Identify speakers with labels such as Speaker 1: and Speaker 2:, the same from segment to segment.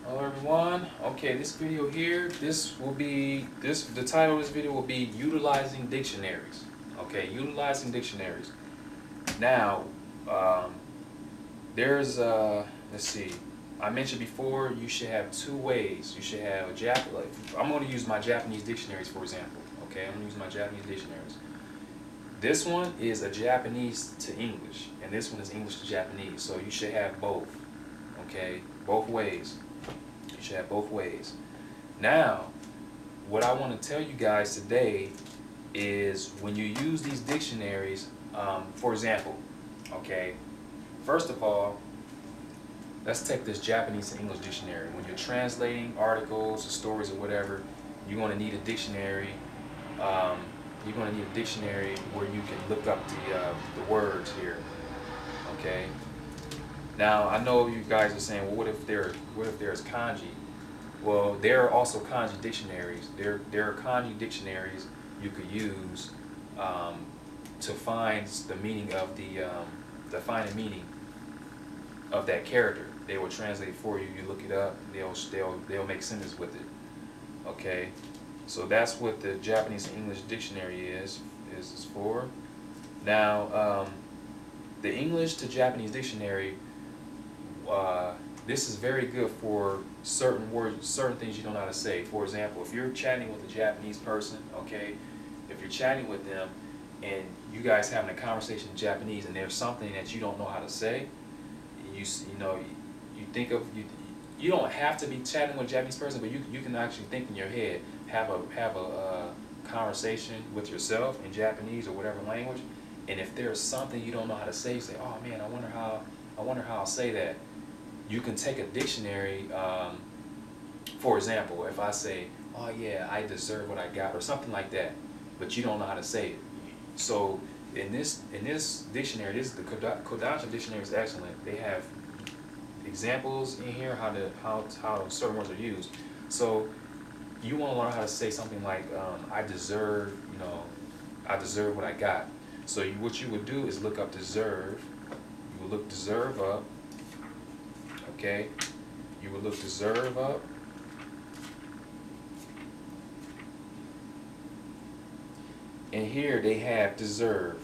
Speaker 1: Hello everyone. Okay, this video here, the title of this video will be utilizing dictionaries. Okay, utilizing dictionaries. Now, um, there's let's see. I mentioned before you should have two ways. You should have a like I'm going to use my Japanese dictionaries for example. Okay, I'm going to use my Japanese dictionaries. This one is a Japanese to English, and this one is English to Japanese. So you should have both. Okay, both ways. You should have both ways. Now, what I want to tell you guys today is when you use these dictionaries, for example, okay, first of all, let's take this Japanese to English dictionary. When you're translating articles or stories or whatever, you're going to need a dictionary. Um, you're going to need a dictionary where you can look up the words here. Okay. Now I know you guys are saying, well, what if there's kanji? Well, there are also kanji dictionaries. There are kanji dictionaries you could use um, to find the meaning of the final meaning of that character. They will translate for you. You look it up. They'll make sentences with it. Okay, so that's what the Japanese and English dictionary is for. Now, the English to Japanese dictionary. This is very good for certain words, certain things you don't know how to say. For example, if you're chatting with a Japanese person, okay, if you're chatting with them and you guys having a conversation in Japanese and there's something that you don't know how to say, you know you think of you don't have to be chatting with a Japanese person, but you can actually think in your head, have a conversation with yourself in Japanese or whatever language, and if there's something you don't know how to say, you say, oh man, I wonder how I'll say that. You can take a dictionary, for example, if I say, oh yeah, I deserve what I got, or something like that, but you don't know how to say it. So in this dictionary, the Kodansha dictionary is excellent. They have examples in here how certain words are used. So you want to learn how to say something like, I deserve, I deserve what I got. So what you would do is look up deserve. You would look deserve up. Okay, you would look deserve up, and here they have deserve.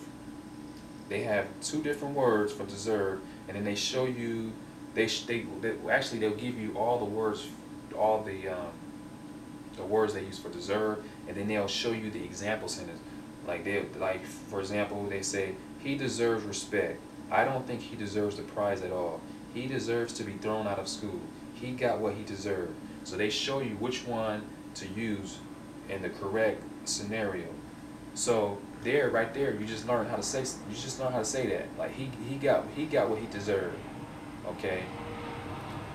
Speaker 1: They have two different words for deserve, and then they show you. Actually they'll give you all the words, all the words they use for deserve, and then they'll show you the example sentence. Like for example, they say he deserves respect. I don't think he deserves the prize at all. He deserves to be thrown out of school. He got what he deserved. So they show you which one to use in the correct scenario. So right there, you just learn how to say. You just learn how to say that. Like he got what he deserved. Okay.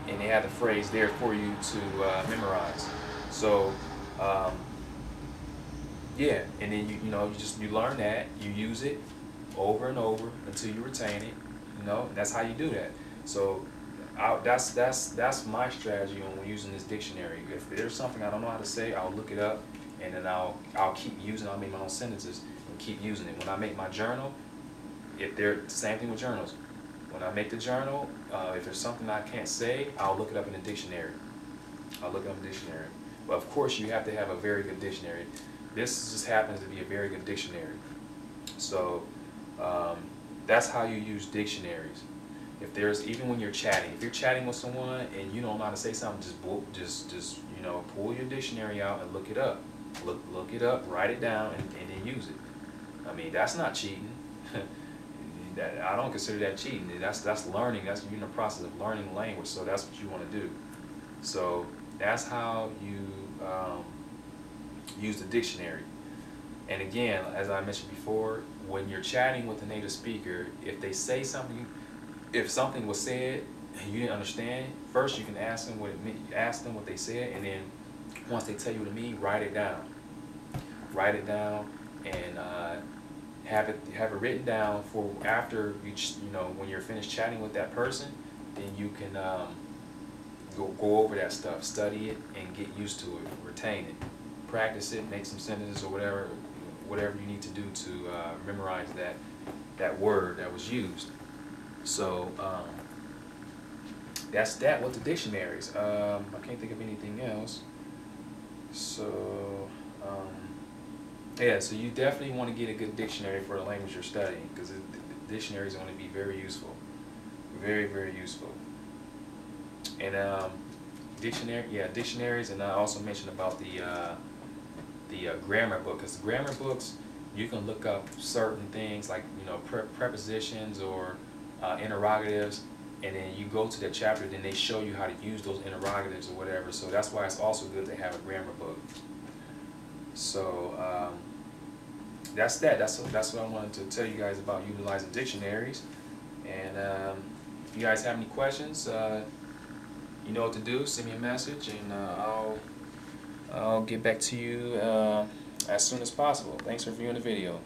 Speaker 1: And they have the phrase there for you to memorize. So um, yeah, and then you learn that, you use it over and over until you retain it. That's how you do that. So that's my strategy on using this dictionary. If there's something I don't know how to say, I'll look it up, and then I'll keep using it. I'll make my own sentences and keep using it. When I make my journal, if they're same thing with journals. When I make the journal, if there's something I can't say, I'll look it up in the dictionary. I'll look it up in the dictionary. But of course, you have to have a very good dictionary. This just happens to be a very good dictionary. So that's how you use dictionaries. If there's even when you're chatting, if you're chatting with someone and you don't know how to say something, just pull your dictionary out and look it up. Look it up, write it down, and then use it. I mean, that's not cheating. I don't consider that cheating. That's learning. That's you're in the process of learning language. So that's what you want to do. So that's how you use the dictionary. And again, as I mentioned before, when you're chatting with a native speaker, if they say something, if something was said and you didn't understand, first you can ask them what it mean, ask them what they said, and then once they tell you what it means, write it down. Write it down and have it written down for after when you're finished chatting with that person, then you can go over that stuff, study it, and get used to it, retain it, practice it, make some sentences or whatever you need to do to memorize that word that was used. So that's that with the dictionaries. I can't think of anything else. So, yeah, so you definitely want to get a good dictionary for the language you're studying, because the dictionary is going to be very useful. Very, very useful. And dictionaries, and I also mentioned about the grammar book, because grammar books, you can look up certain things like, prepositions or interrogatives, and then you go to the chapter, then they show you how to use those interrogatives or whatever. So that's why it's also good to have a grammar book. So that's that. That's what I wanted to tell you guys about utilizing dictionaries. And if you guys have any questions, you know what to do. Send me a message, and I'll get back to you as soon as possible. Thanks for viewing the video.